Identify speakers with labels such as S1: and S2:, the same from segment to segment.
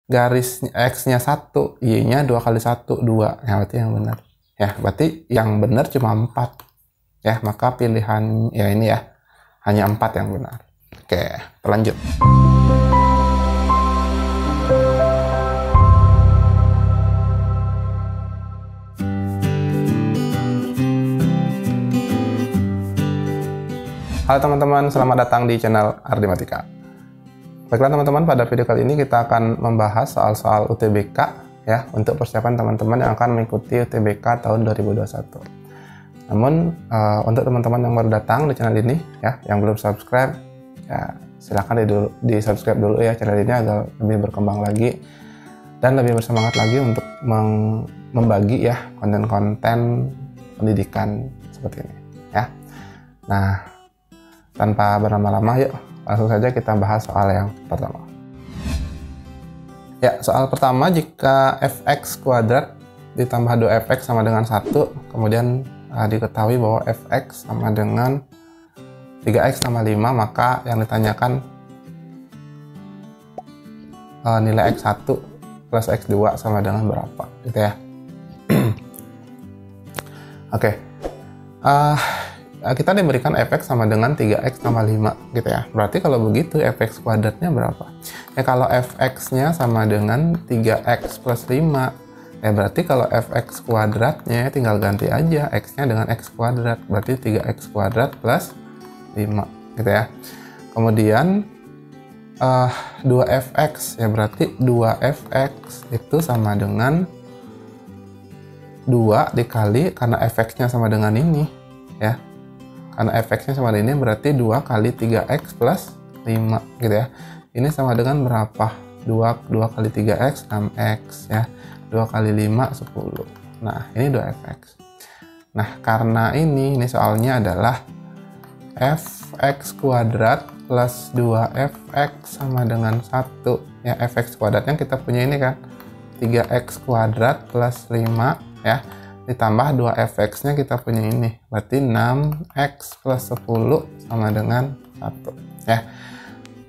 S1: garis X-nya 1, Y-nya 2 kali 1, 2. Ya, berarti yang benar. Ya, berarti yang benar cuma 4. Ya, maka pilihan ya ini ya, hanya 4 yang benar. Oke, lanjut. Halo teman-teman, selamat datang di channel Ardimatika. Baiklah teman-teman, pada video kali ini kita akan membahas soal-soal UTBK ya, untuk persiapan teman-teman yang akan mengikuti UTBK tahun 2021. Namun untuk teman-teman yang baru datang di channel ini ya, yang belum subscribe ya, silahkan di subscribe dulu ya channel ini agar lebih berkembang lagi dan lebih bersemangat lagi untuk membagi ya konten-konten pendidikan seperti ini ya. Nah, tanpa berlama-lama, yuk langsung saja kita bahas soal yang pertama. Ya, soal pertama, jika fx kuadrat ditambah 2fx sama dengan 1, kemudian diketahui bahwa fx sama dengan 3x tambah 5, maka yang ditanyakan nilai x1 plus x2 sama dengan berapa, gitu ya. Oke. Kita diberikan fx sama dengan 3x tambah 5 gitu ya. Berarti kalau begitu fx kuadratnya berapa? Ya kalau fx-nya sama dengan 3x plus 5, ya berarti kalau fx kuadratnya tinggal ganti aja x-nya dengan x kuadrat. Berarti 3x kuadrat plus 5 gitu ya. Kemudian 2fx, ya berarti 2fx itu sama dengan 2 dikali, karena fx-nya sama dengan ini ya. Karena fx-nya sama dengan ini berarti 2 kali 3x plus 5 gitu ya. Ini sama dengan berapa? 2 kali 3x 6x ya. 2 kali 5 10. Nah, ini 2fx. Nah, karena ini soalnya adalah fx kuadrat plus 2fx sama dengan 1. Ya, fx kuadratnya kita punya ini kan. 3x kuadrat plus 5 ya. Ditambah 2fx-nya kita punya ini, berarti 6x plus 10 sama dengan 1 ya.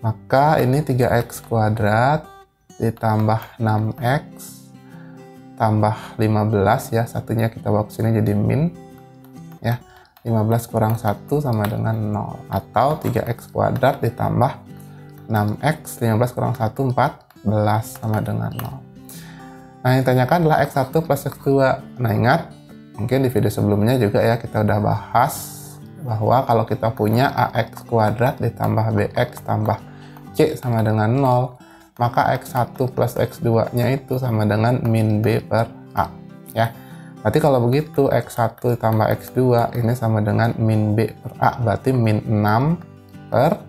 S1: Maka ini 3x kuadrat ditambah 6x tambah 15 ya, satunya kita bawa ke sini jadi min ya. 15 kurang 1 sama dengan 0, atau 3x kuadrat ditambah 6x, 15 kurang 1 14 sama dengan 0. Nah, yang ditanyakan adalah x1 plus x2. Nah, ingat, mungkin di video sebelumnya juga ya kita udah bahas bahwa kalau kita punya ax kuadrat ditambah bx tambah c sama dengan 0, maka x1 plus x2-nya itu sama dengan min b per a ya. Berarti kalau begitu x1 ditambah x2 ini sama dengan min b per a, berarti min 6 per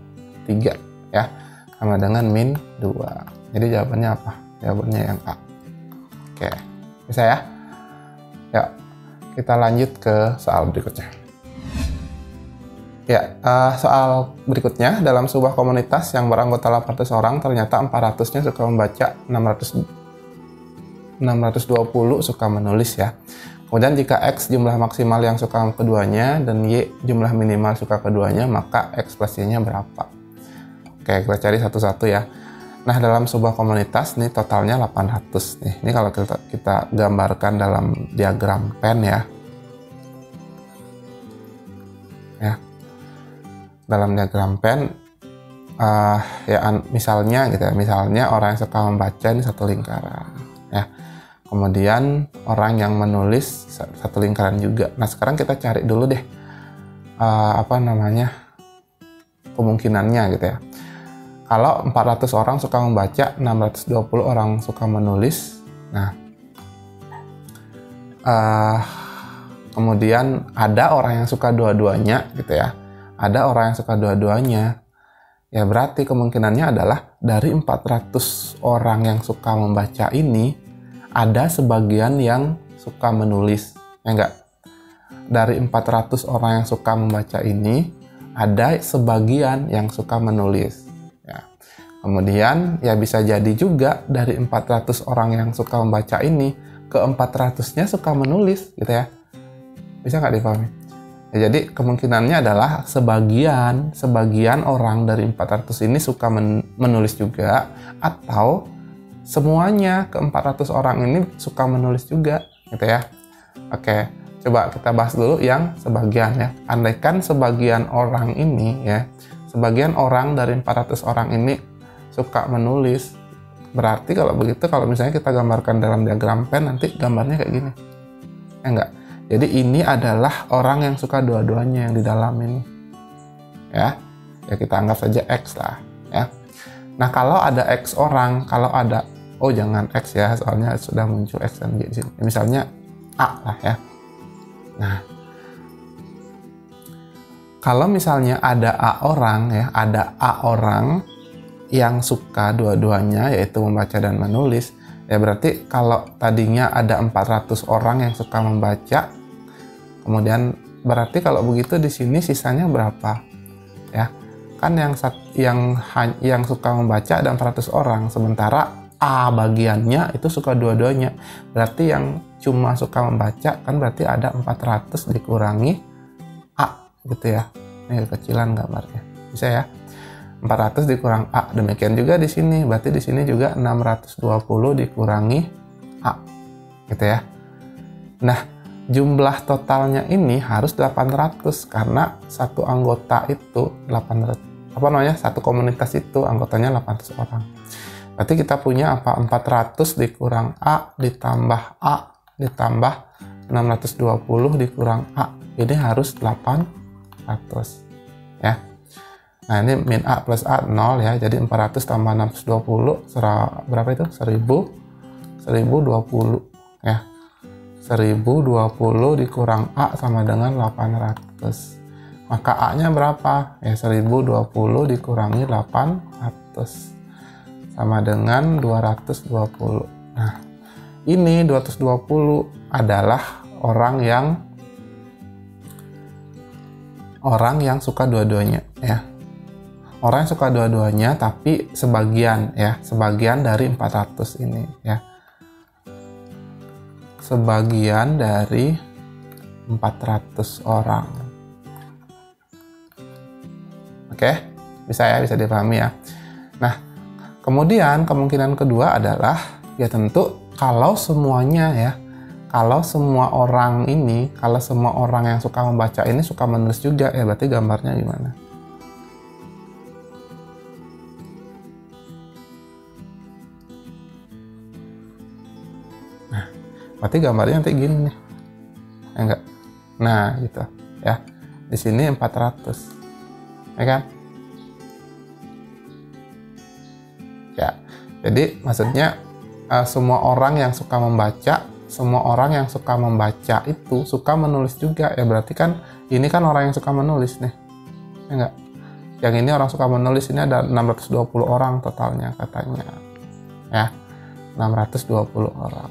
S1: 3 ya, sama dengan min 2. Jadi jawabannya apa? Jawabannya yang A. Oke, bisa ya? Ya, kita lanjut ke soal berikutnya. Ya, soal berikutnya, dalam sebuah komunitas yang beranggota 800 orang, ternyata 400-nya suka membaca, 620 suka menulis ya. Kemudian jika X jumlah maksimal yang suka keduanya dan Y jumlah minimal suka keduanya, maka X plus Y-nya berapa? Oke, kita cari satu-satu ya. Nah, dalam sebuah komunitas nih totalnya 800 nih. Ini kalau kita gambarkan dalam diagram pen ya. Ya. Dalam diagram pen misalnya gitu ya. Misalnya orang yang suka membaca ini satu lingkaran ya. Kemudian orang yang menulis satu lingkaran juga. Nah, sekarang kita cari dulu deh kemungkinannya gitu ya. Kalau 400 orang suka membaca, 620 orang suka menulis. Nah, kemudian ada orang yang suka dua-duanya gitu ya. Ada orang yang suka dua-duanya. Ya berarti kemungkinannya adalah dari 400 orang yang suka membaca ini, ada sebagian yang suka menulis. Ya enggak? Dari 400 orang yang suka membaca ini, ada sebagian yang suka menulis. Kemudian ya bisa jadi juga dari 400 orang yang suka membaca ini, ke 400-nya suka menulis gitu ya. Bisa nggak dipahami? Ya, jadi kemungkinannya adalah sebagian orang dari 400 ini suka menulis juga, atau semuanya ke 400 orang ini suka menulis juga gitu ya. Oke, coba kita bahas dulu yang sebagian ya. Andaikan sebagian orang ini ya, sebagian orang dari 400 orang ini suka menulis, berarti kalau begitu, kalau misalnya kita gambarkan dalam diagram Venn, nanti gambarnya kayak gini. Ya enggak? Jadi ini adalah orang yang suka dua-duanya yang di dalam ini. Ya. Ya kita anggap saja X lah, ya. Nah, kalau ada X orang, kalau ada, oh jangan X ya, soalnya sudah muncul X dan Y di sini. Misalnya A lah ya. Nah, kalau misalnya ada A orang ya, ada A orang yang suka dua-duanya, yaitu membaca dan menulis, ya berarti kalau tadinya ada 400 orang yang suka membaca, kemudian berarti kalau begitu di sini sisanya berapa? Ya. Kan yang suka membaca ada 400 orang, sementara A bagiannya itu suka dua-duanya. Berarti yang cuma suka membaca kan berarti ada 400 dikurangi A gitu ya. Ini kekecilan gambarnya. Bisa ya? 400 dikurang A. Demikian juga di sini. Berarti di sini juga 620 dikurangi A. Gitu ya. Nah, jumlah totalnya ini harus 800 karena satu anggota itu 800. Satu komunitas itu anggotanya 800 orang. Berarti kita punya apa? 400 dikurang A ditambah A ditambah 620 dikurang A. Ini harus 800 ya. Nah, ini min A plus A 0 ya. Jadi 400 tambah 620 berapa itu? 1020 ya. 1020 dikurang A sama dengan 800. Maka A-nya berapa? Ya 1020 dikurangi 800 sama dengan 220. Nah, ini 220 adalah orang yang suka dua-duanya ya. Orang yang suka dua-duanya tapi sebagian ya, sebagian dari 400 ini ya. Sebagian dari 400 orang. Oke, bisa dipahami ya. Nah, kemudian kemungkinan kedua adalah ya tentu kalau semuanya ya, kalau semua orang yang suka membaca ini suka menulis juga ya, berarti gambarnya gimana? Nah, berarti gambarnya nanti gini nih. Ya enggak? Nah, gitu ya. Di sini 400. Ya kan? Ya, jadi maksudnya semua orang yang suka membaca itu suka menulis juga ya, berarti kan ini kan orang yang suka menulis nih, ya enggak? Yang ini orang suka menulis, ini ada 620 orang totalnya katanya, ya 620 orang,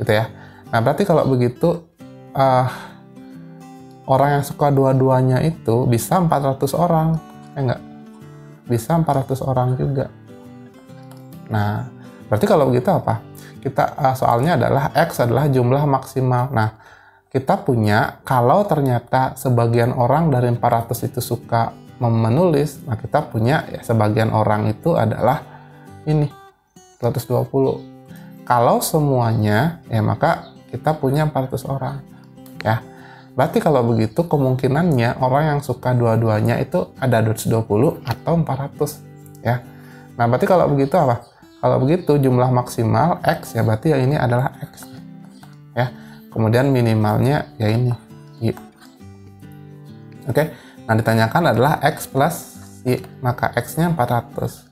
S1: gitu ya. Nah berarti kalau begitu orang yang suka dua-duanya itu bisa 400 orang, ya enggak? Bisa 400 orang juga. Nah, berarti kalau begitu apa? Kita soalnya adalah X adalah jumlah maksimal. Nah, kita punya kalau ternyata sebagian orang dari 400 itu suka menulis, nah kita punya ya sebagian orang itu adalah ini 120. Kalau semuanya ya maka kita punya 400 orang. Ya. Berarti kalau begitu kemungkinannya orang yang suka dua-duanya itu ada 220 atau 400 ya. Nah, berarti kalau begitu apa? Kalau begitu jumlah maksimal X ya berarti yang ini adalah X. Ya. Kemudian minimalnya ya ini Y. Oke. Nah, ditanyakan adalah X plus Y, maka X-nya 400.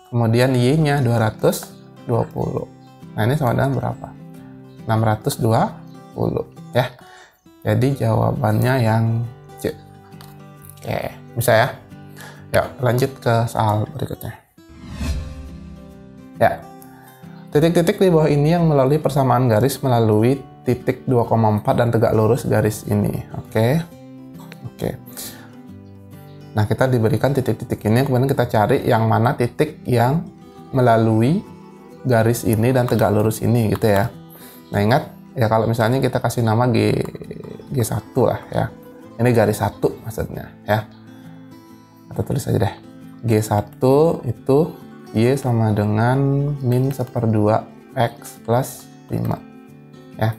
S1: Kemudian Y-nya 220. Nah, ini sama dengan berapa? 620 ya. Jadi jawabannya yang C. Oke, bisa ya? Yuk, lanjut ke soal berikutnya. Ya, titik-titik di bawah ini yang melalui persamaan garis melalui titik 2,4 dan tegak lurus garis ini. Oke. Nah, kita diberikan titik-titik ini, kemudian kita cari yang mana titik yang melalui garis ini dan tegak lurus ini, gitu ya. Nah, ingat, ya kalau misalnya kita kasih nama G1 lah ya. Ini garis 1 maksudnya ya. Atau tulis aja deh. G1 itu Y sama dengan min 1/2 X plus 5 ya.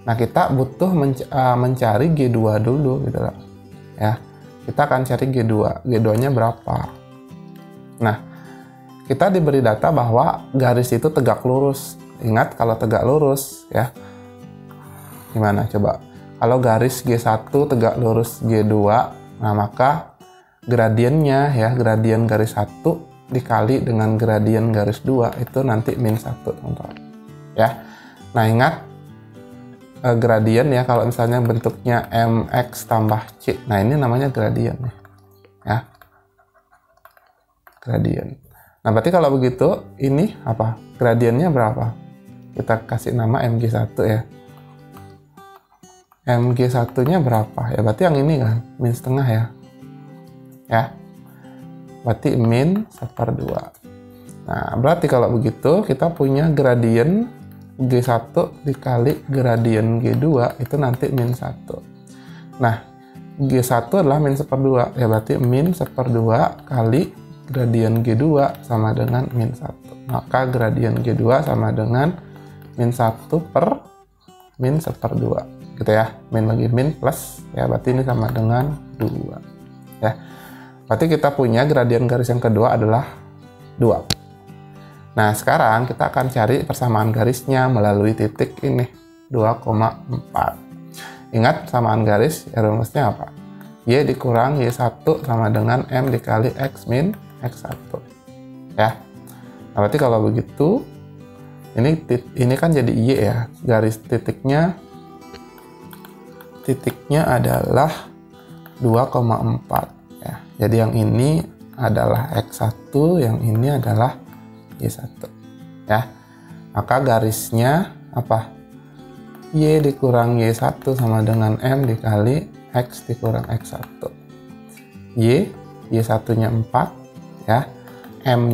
S1: Nah, kita butuh mencari G2 dulu gitu loh ya. Kita akan cari G2. G2 nya berapa? Nah, kita diberi data bahwa garis itu tegak lurus. Ingat, kalau tegak lurus ya, gimana coba? Kalau garis G1 tegak lurus G2, nah maka gradiennya ya, gradien garis 1 dikali dengan gradien garis 2 itu nanti min 1 teman-teman ya. Nah, ingat gradien ya, kalau misalnya bentuknya mx tambah c, nah ini namanya gradien ya, gradien. Nah, berarti kalau begitu ini apa? Gradiennya berapa? Kita kasih nama mg1 ya. mg1 nya berapa? Ya berarti yang ini kan, min setengah ya. Ya. Berarti min 1/2. Nah, berarti kalau begitu kita punya gradien G1 dikali gradien G2 itu nanti min 1. Nah, G1 adalah min 1/2. Ya berarti min 1/2 kali gradien G2 sama dengan min 1. Maka gradien G2 sama dengan min 1 per min 1/2. Gitu ya. Min bagi min plus. Ya berarti ini sama dengan 2. Ya. Berarti kita punya gradien garis yang kedua adalah 2. Nah, sekarang kita akan cari persamaan garisnya melalui titik ini, 2,4. Ingat, samaan garis, ya rumusnya apa? Y dikurang Y1 sama dengan M dikali X min X1. Ya. Nah, berarti kalau begitu, ini kan jadi Y ya. Garis titiknya adalah 2,4. Ya. Jadi yang ini adalah X1, yang ini adalah Y1 ya. Maka garisnya apa? Y dikurang Y1 sama dengan M dikali X dikurang X1. Y1 nya 4 ya. M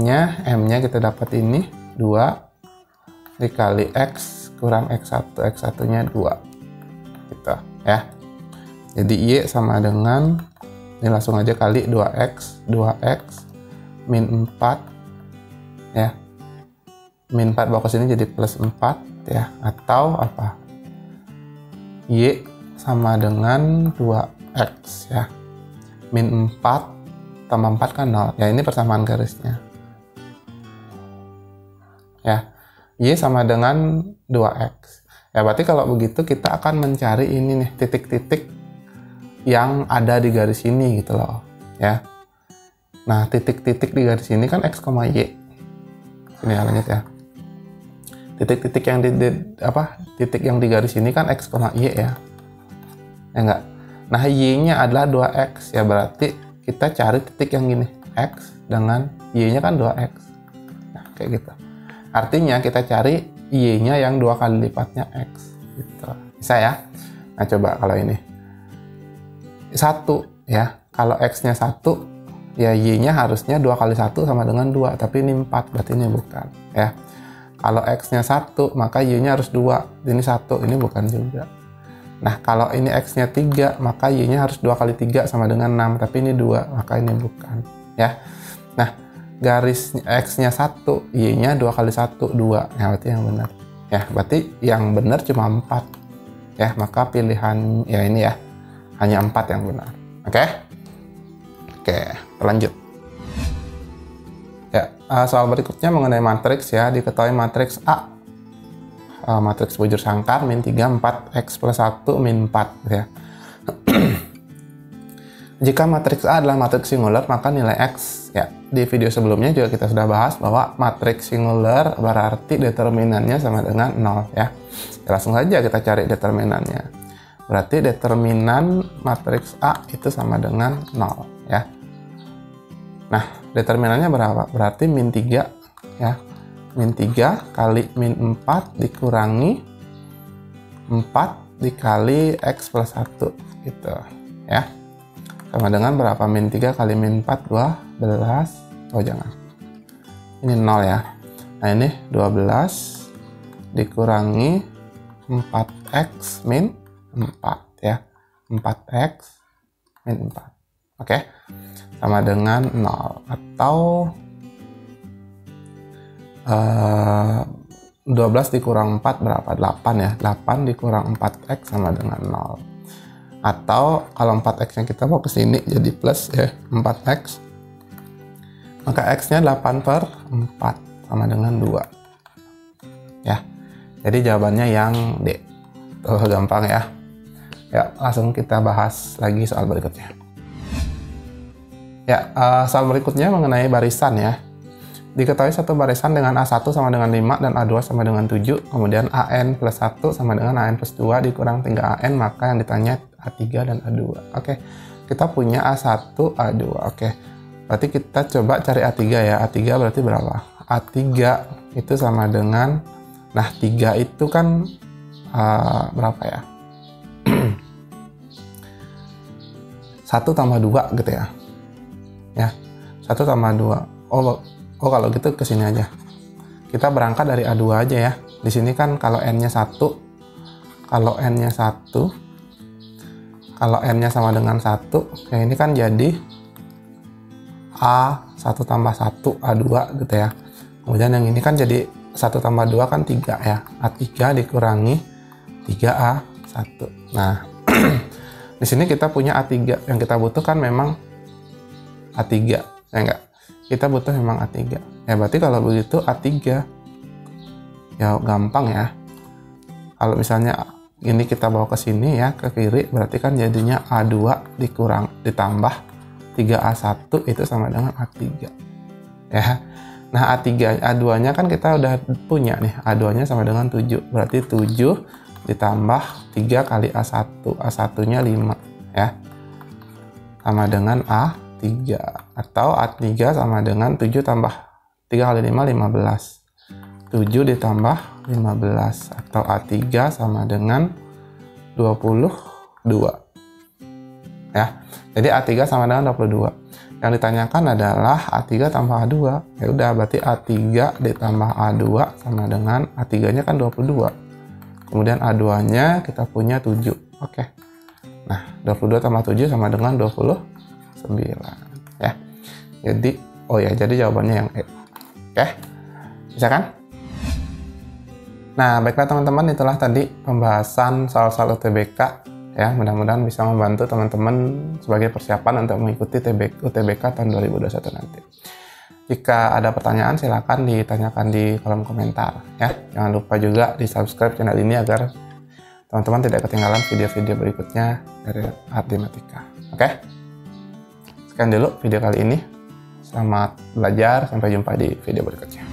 S1: nya kita dapat ini 2 dikali X kurang X1, X1 nya 2 gitu ya. Jadi Y sama dengan, ini langsung aja kali 2X min 4 ya, min 4 bawa ke sini jadi plus 4 ya, atau apa, Y sama dengan 2X ya, min 4 tambah 4 kan 0 ya, ini persamaan garisnya ya. Y sama dengan 2X ya. Berarti kalau begitu kita akan mencari ini nih, titik-titik yang ada di garis ini gitu loh ya. Nah, titik-titik di garis ini kan X, Y. Ini ya, lanjut ya. Titik-titik yang titik yang di garis ini kan X, Y ya. Ya enggak? Nah, Y-nya adalah 2X ya, berarti kita cari titik yang gini, X dengan Y-nya kan 2X. Nah, kayak gitu. Artinya kita cari Y-nya yang 2 kali lipatnya X gitu. Bisa ya? Nah, coba kalau ini 1 ya. Kalau X-nya 1 ya, Y-nya harusnya 2 kali 1 sama dengan 2, tapi ini 4, berarti ini bukan ya. Kalau X-nya 1, maka Y-nya harus 2, ini 1, ini bukan juga. Nah, kalau ini X-nya 3, maka Y-nya harus 2 kali 3 sama dengan 6, tapi ini 2, maka ini bukan ya. Nah, garis X-nya 1, Y-nya 2 kali 1, 2, ya berarti yang benar ya. Berarti yang benar cuma 4 ya, maka pilihan ya ini ya, hanya 4 yang benar. Oke, lanjut. Ya, soal berikutnya mengenai matriks ya. Diketahui matriks A, matriks bujur sangkar min 3, 4, X plus 1, min 4 ya. Jika matriks A adalah matriks singular, maka nilai X ya. Di video sebelumnya juga kita sudah bahas bahwa matriks singular berarti determinannya sama dengan 0 ya. Langsung saja kita cari determinannya. Berarti determinan matriks A itu sama dengan 0 ya. Nah, determinannya berapa? Berarti min 3 ya. Min 3 kali min 4 dikurangi 4 dikali X plus 1 gitu ya. Sama dengan berapa? Min 3 kali min 4, 12. Oh jangan, ini 0 ya. Nah ini 12 dikurangi 4X min 4 ya. 4X min 4. Oke, sama dengan 0. Atau 12 dikurang 4 berapa? 8 ya. 8 dikurang 4x sama dengan 0. Atau kalau 4x nya kita mau ke sini jadi plus ya, 4x. Maka x-nya 8 per 4 sama dengan 2. Ya. Jadi jawabannya yang D. Gampang ya. Ya, langsung kita bahas lagi soal berikutnya. Ya, soal berikutnya mengenai barisan ya. Diketahui satu barisan dengan A1 sama dengan 5 dan A2 sama dengan 7, kemudian AN plus 1 sama dengan AN plus 2 dikurang 3AN, maka yang ditanya A3 dan A2. Oke, kita punya A1, A2. Oke, berarti kita coba cari A3 ya. A3 berarti berapa? A3 itu sama dengan, nah 3 itu kan berapa ya? 1 tambah 2 gitu ya. Ya, 1 tambah 2. Oh kalau gitu ke sini aja. Kita berangkat dari A2 aja ya. Di sini kan kalau N-nya 1, kalau N-nya 1, kalau N-nya sama dengan 1, ya ini kan jadi A1 tambah 1, A2 gitu ya. Kemudian yang ini kan jadi 1 tambah 2 kan 3 ya. A3 dikurangi 3A1. Nah, di sini kita punya A3. Yang kita butuhkan memang A3, ya enggak? Kita butuh memang A3. Ya berarti kalau begitu A3 ya gampang ya. Kalau misalnya ini kita bawa ke sini ya, ke kiri, berarti kan jadinya A2 ditambah 3A1 itu sama dengan A3. Ya. Nah, A2-nya kan kita udah punya nih. A2-nya sama dengan 7. Berarti 7 ditambah 3 kali A1. A1-nya 5 ya. Sama dengan A3. Atau A3 sama dengan 7 tambah 3 kali 5, 15. 7 ditambah 15. Atau A3 sama dengan 22. Ya. Jadi A3 sama dengan 22. Yang ditanyakan adalah A3 tambah A2. Ya udah, berarti A3 ditambah A2 sama dengan A3-nya kan 22. Kemudian A2-nya kita punya 7. Oke. Nah, 22 tambah 7 sama dengan 29. Ya. Jadi, jadi jawabannya yang E. Oke. Bisa kan? Nah, baiklah teman-teman, itulah tadi pembahasan soal-soal UTBK. Ya, mudah-mudahan bisa membantu teman-teman sebagai persiapan untuk mengikuti UTBK tahun 2021 nanti. Jika ada pertanyaan silakan ditanyakan di kolom komentar ya. Jangan lupa juga di subscribe channel ini agar teman-teman tidak ketinggalan video-video berikutnya dari Artimatika. Oke? Sekian dulu video kali ini. Selamat belajar, sampai jumpa di video berikutnya.